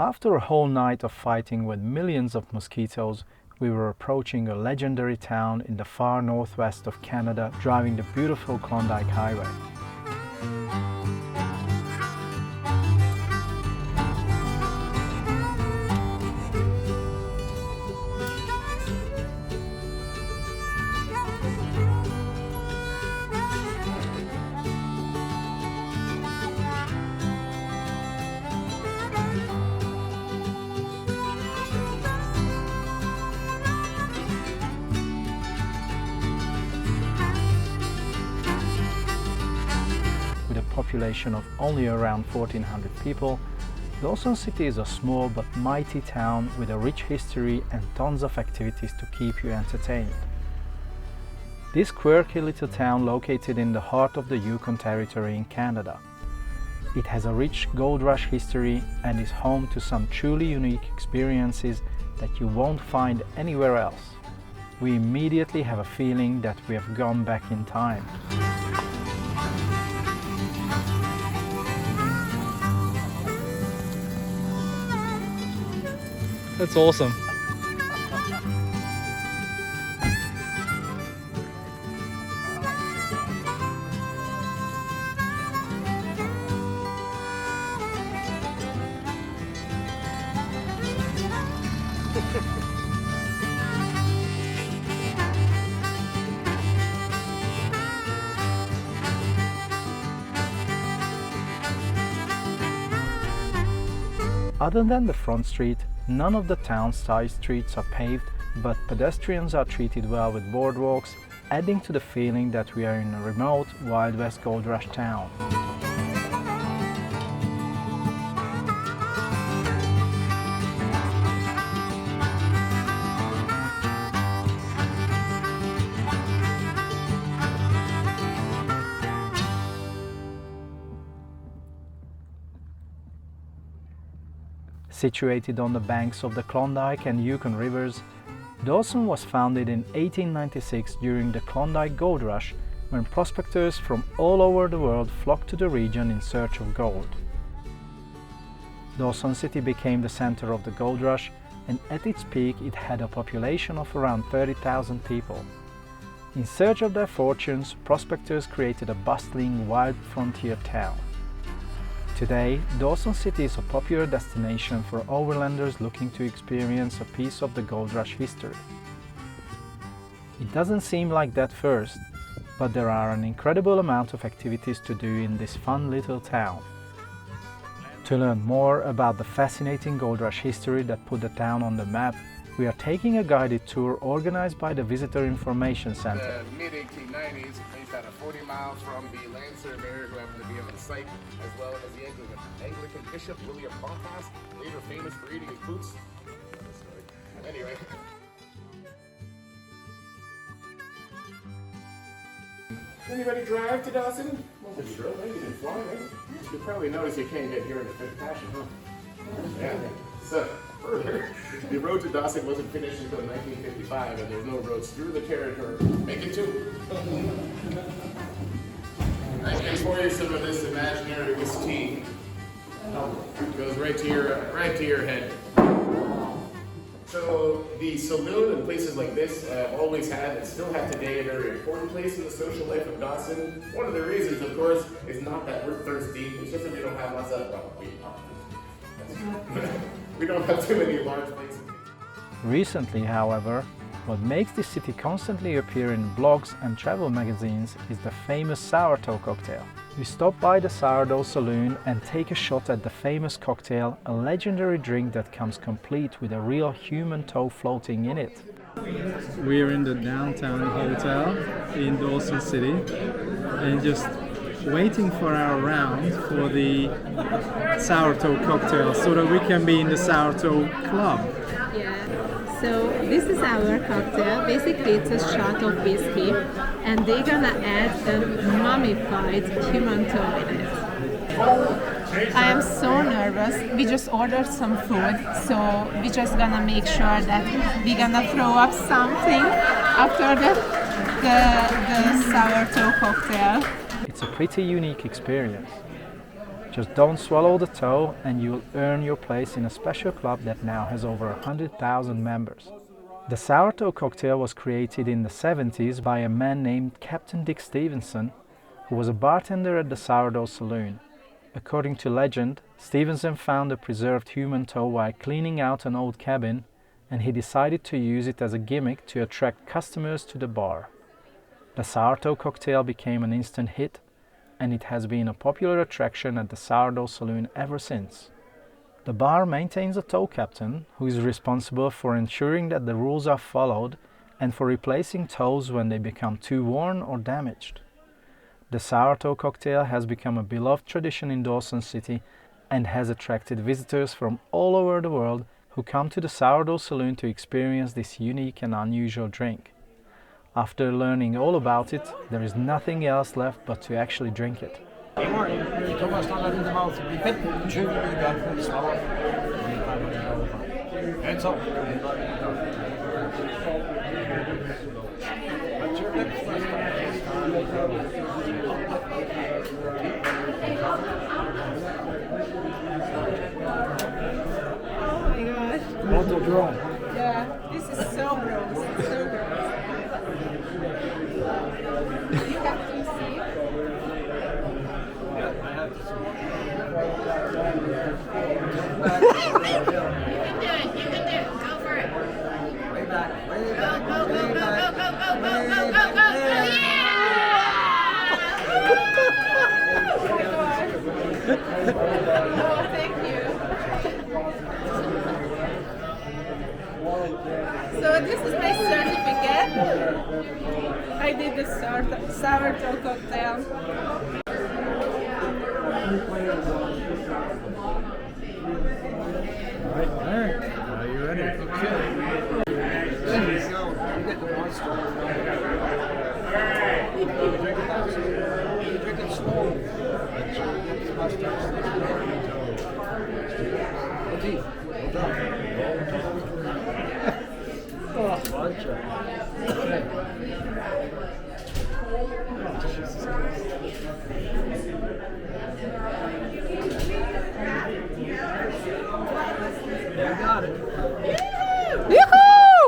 After a whole night of fighting with millions of mosquitoes, we were approaching a legendary town in the far northwest of Canada, driving the beautiful Klondike Highway. With a population of only around 1,400 people, Dawson City is a small but mighty town with a rich history and tons of activities to keep you entertained. This quirky little town located in the heart of the Yukon Territory in Canada. It has a rich gold rush history and is home to some truly unique experiences that you won't find anywhere else. We immediately have a feeling that we have gone back in time. That's awesome. Other than the front street, none of the town's side streets are paved, but pedestrians are treated well with boardwalks, adding to the feeling that we are in a remote Wild West Gold Rush town. Situated on the banks of the Klondike and Yukon rivers, Dawson was founded in 1896 during the Klondike Gold Rush, when prospectors from all over the world flocked to the region in search of gold. Dawson City became the center of the gold rush, and at its peak it had a population of around 30,000 people. In search of their fortunes, prospectors created a bustling, wild frontier town. Today, Dawson City is a popular destination for overlanders looking to experience a piece of the gold rush history. It doesn't seem like that first, but there are an incredible amount of activities to do in this fun little town. To learn more about the fascinating gold rush history that put the town on the map, we are taking a guided tour organized by the Visitor Information Center. The mid-1890s, based out of 40 miles from the land surveyor who happened to be on the site, as well as the Anglican Bishop William Bonpas, later famous for eating his boots. Anyway. Anybody drive to Dawson? Most of you drove, right? You didn't fly, right? You probably notice you can't get here in the fifth passion, huh? Yeah. So, further, the road to Dawson wasn't finished until 1955, and there's no roads through the territory. Make it two. I can pour you some of this imaginary whiskey. It goes right to your head. So the saloon and places like this always had and still have today a very important place in the social life of Dawson. One of the reasons, of course, is not that we're thirsty. It's just that we don't have lots of. Well, we don't have too many large places. Recently, however, what makes this city constantly appear in blogs and travel magazines is the famous Sourtoe Cocktail. We stop by the Sourdough Saloon and take a shot at the famous cocktail, a legendary drink that comes complete with a real human toe floating in it. We are in the downtown hotel in Dawson City and just waiting for our round for the Sourtoe Cocktail so that we can be in the Sourtoe Club. Yeah. So this is our cocktail. Basically, it's a shot of whiskey, and they're gonna add a mummified human toe in it. I am so nervous. We just ordered some food, so we're just gonna make sure that we're gonna throw up something after the Sourtoe cocktail. It's a pretty unique experience. Just don't swallow the toe and you'll earn your place in a special club that now has over 100,000 members. The Sourtoe Cocktail was created in the 70s by a man named Captain Dick Stevenson, who was a bartender at the Sourdough Saloon. According to legend, Stevenson found a preserved human toe while cleaning out an old cabin, and he decided to use it as a gimmick to attract customers to the bar. The Sourtoe Cocktail became an instant hit, and it has been a popular attraction at the Sourdough Saloon ever since. The bar maintains a toe captain who is responsible for ensuring that the rules are followed and for replacing toes when they become too worn or damaged. The Sourtoe Cocktail has become a beloved tradition in Dawson City and has attracted visitors from all over the world who come to the Sourdough Saloon to experience this unique and unusual drink. After learning all about it, there is nothing else left but to actually drink it. Oh my gosh. Yeah, this is so gross. It's so gross. You have to see. Yeah, I have to see. You can do it. Go for it. Way back. Way Go, back. go, go, way go, back, go, go, go, way go, go, back go, go. there. Oh, thank you. So this is my certificate. I did the Sourtoe Cocktail. Right there. Are you ready? Okay. There you go. You get the monster. Drink it fast. Drink it slow. Make sure you get the mustache. No teeth. No tongue. Oh, bunch of. Okay. Oh, Jesus Christ. You got it. Yoo-hoo!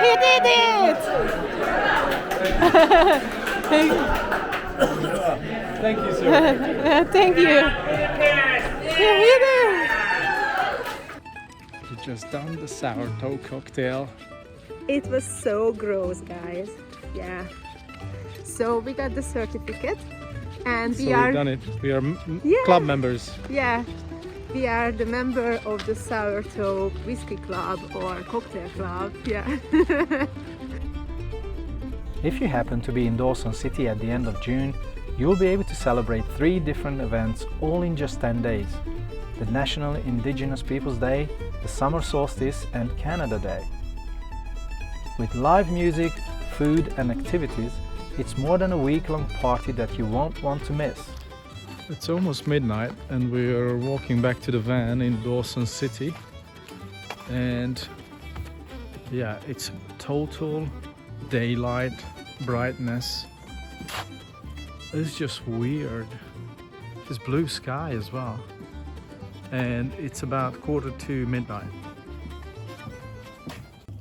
He did it! Thank you, sir. Thank you. You did it! We just done the Sourtoe Cocktail. It was so gross, guys. Yeah. So we got the certificate, and we So are we've done it. We are Yeah. club members. yeah, we are the member of the Sourtoe Whiskey Club or Cocktail Club. Yeah. If you happen to be in Dawson City at the end of June, you'll be able to celebrate 3 different events all in just 10 days. The National Indigenous Peoples Day, the Summer Solstice and Canada Day. With live music, food and activities, it's more than a week-long party that you won't want to miss. It's almost midnight and we are walking back to the van in Dawson City. And yeah, it's total daylight brightness. It's just weird. It's blue sky as well. And it's about 1:45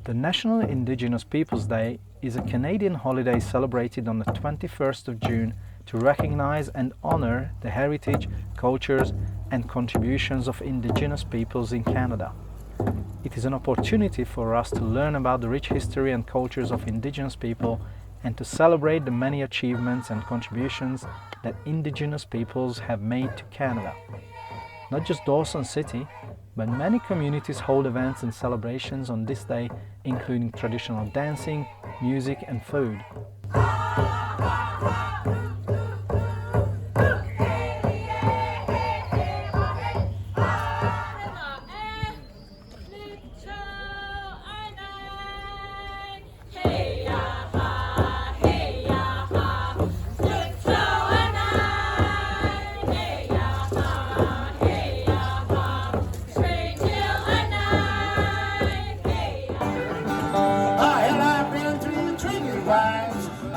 The National Indigenous Peoples Day is a Canadian holiday celebrated on the 21st of June to recognize and honor the heritage, cultures and contributions of Indigenous peoples in Canada. It is an opportunity for us to learn about the rich history and cultures of Indigenous people and to celebrate the many achievements and contributions that Indigenous peoples have made to Canada. Not just Dawson City, but many communities hold events and celebrations on this day, including traditional dancing, music and food.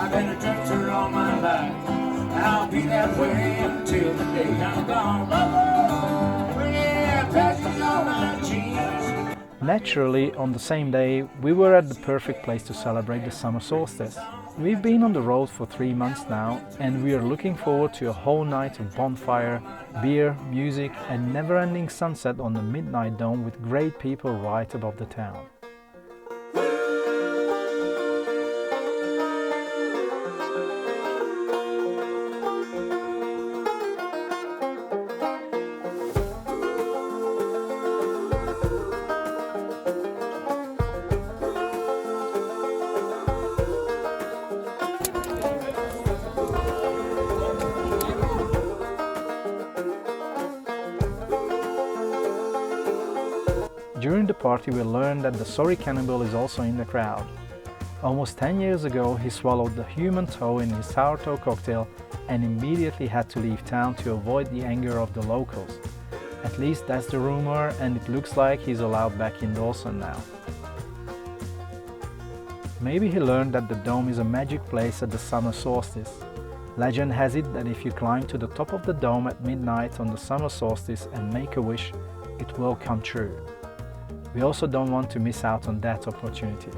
I've been a drifter all my life. I'll be that way until the day I'm gone. Yeah, patches on my jeans. Naturally, on the same day, we were at the perfect place to celebrate the summer solstice. We've been on the road for 3 months now, and we are looking forward to a whole night of bonfire, beer, music, and never-ending sunset on the midnight dome with great people right above the town. During the party we learned that the sorry cannibal is also in the crowd. Almost 10 years ago he swallowed the human toe in his Sourtoe Cocktail and immediately had to leave town to avoid the anger of the locals. At least that's the rumor, and it looks like he's allowed back in Dawson now. Maybe he learned that the dome is a magic place at the summer solstice. Legend has it that if you climb to the top of the dome at midnight on the summer solstice and make a wish, it will come true. We also don't want to miss out on that opportunity.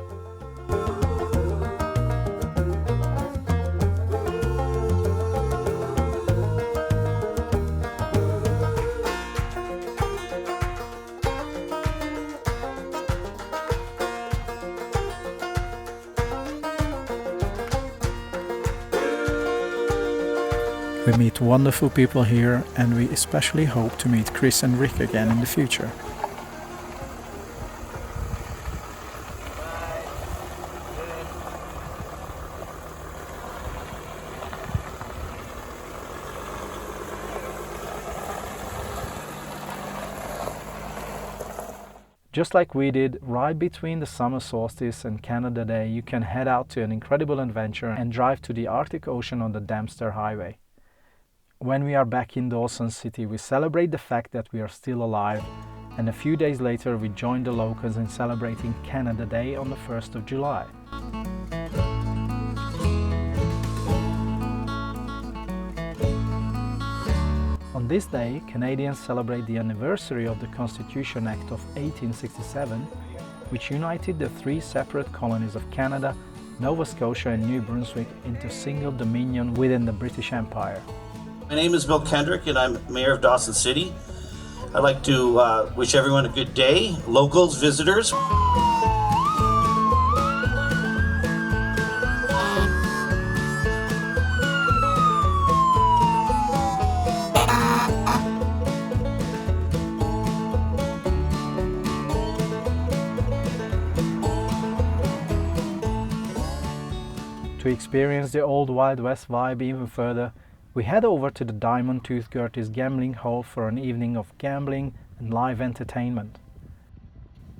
We meet wonderful people here, and we especially hope to meet Chris and Rick again in the future. Just like we did, right between the summer solstice and Canada Day, you can head out to an incredible adventure and drive to the Arctic Ocean on the Dawson Highway. When we are back in Dawson City, we celebrate the fact that we are still alive, and a few days later we join the locals in celebrating Canada Day on the 1st of July. On this day, Canadians celebrate the anniversary of the Constitution Act of 1867, which united the 3 separate colonies of Canada, Nova Scotia and New Brunswick into single dominion within the British Empire. My name is Bill Kendrick and I'm Mayor of Dawson City. I'd like to wish everyone a good day, locals, visitors. To experience the old Wild West vibe even further, we head over to the Diamond Tooth Gerties gambling hall for an evening of gambling and live entertainment.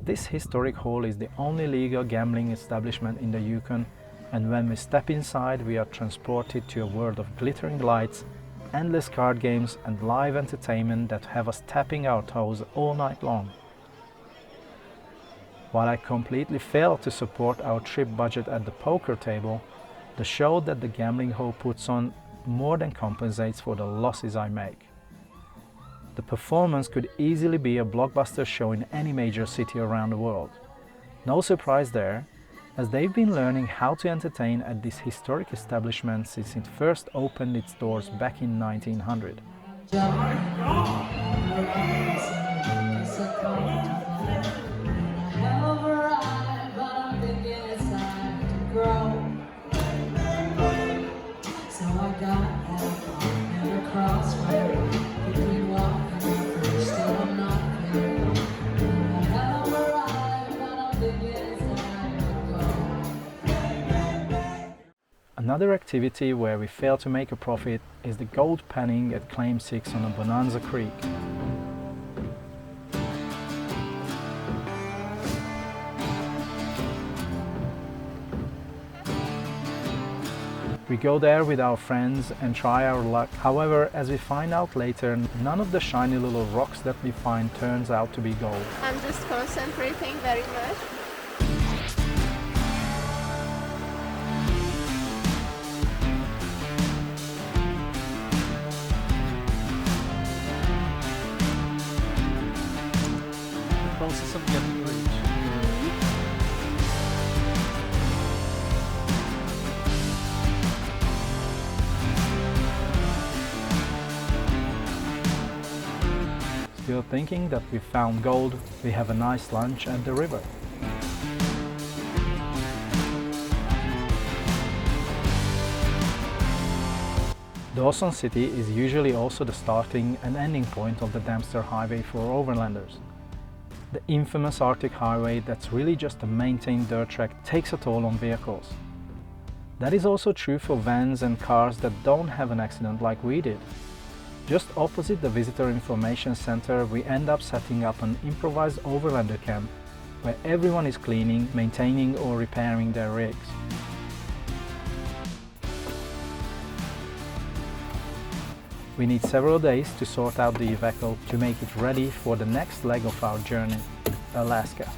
This historic hall is the only legal gambling establishment in the Yukon, and when we step inside we are transported to a world of glittering lights, endless card games and live entertainment that have us tapping our toes all night long. While I completely failed to support our trip budget at the poker table, the show that the gambling hall puts on more than compensates for the losses I make. The performance could easily be a blockbuster show in any major city around the world. No surprise there, as they've been learning how to entertain at this historic establishment since it first opened its doors back in 1900. Another activity where we fail to make a profit is the gold panning at Claim 6 on a Bonanza Creek. We go there with our friends and try our luck. However, as we find out later, none of the shiny little rocks that we find turns out to be gold. I'm just concentrating very much. still thinking that we found gold, we have a nice lunch at the river. Dawson City is usually also the starting and ending point of the Dempster Highway for overlanders. The infamous Arctic highway that's really just a maintained dirt track takes a toll on vehicles. That is also true for vans and cars that don't have an accident like we did. Just opposite the Visitor Information Center, we end up setting up an improvised overlander camp where everyone is cleaning, maintaining or repairing their rigs. We need several days to sort out the vehicle to make it ready for the next leg of our journey, Alaska.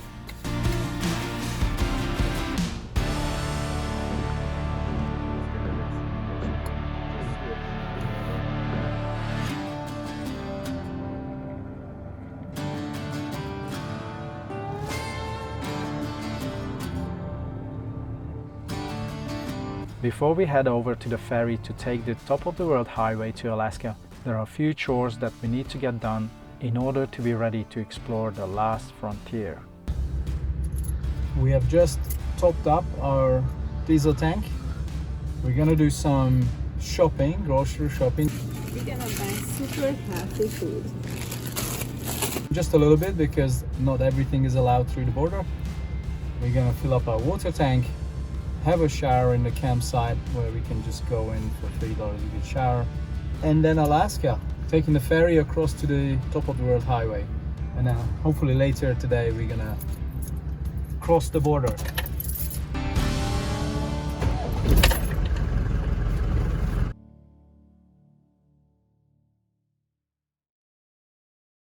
Before we head over to the ferry to take the top of the world highway to Alaska, there are a few chores that we need to get done in order to be ready to explore the last frontier. We have just topped up our diesel tank. We're gonna do some shopping, grocery shopping. We're gonna buy super healthy food. Just a little bit because not everything is allowed through the border. We're gonna fill up our water tank, have a shower in the campsite where we can just go in for $3 a good shower, and then Alaska, taking the ferry across to the top of the world highway, and then hopefully later today we're gonna cross the border.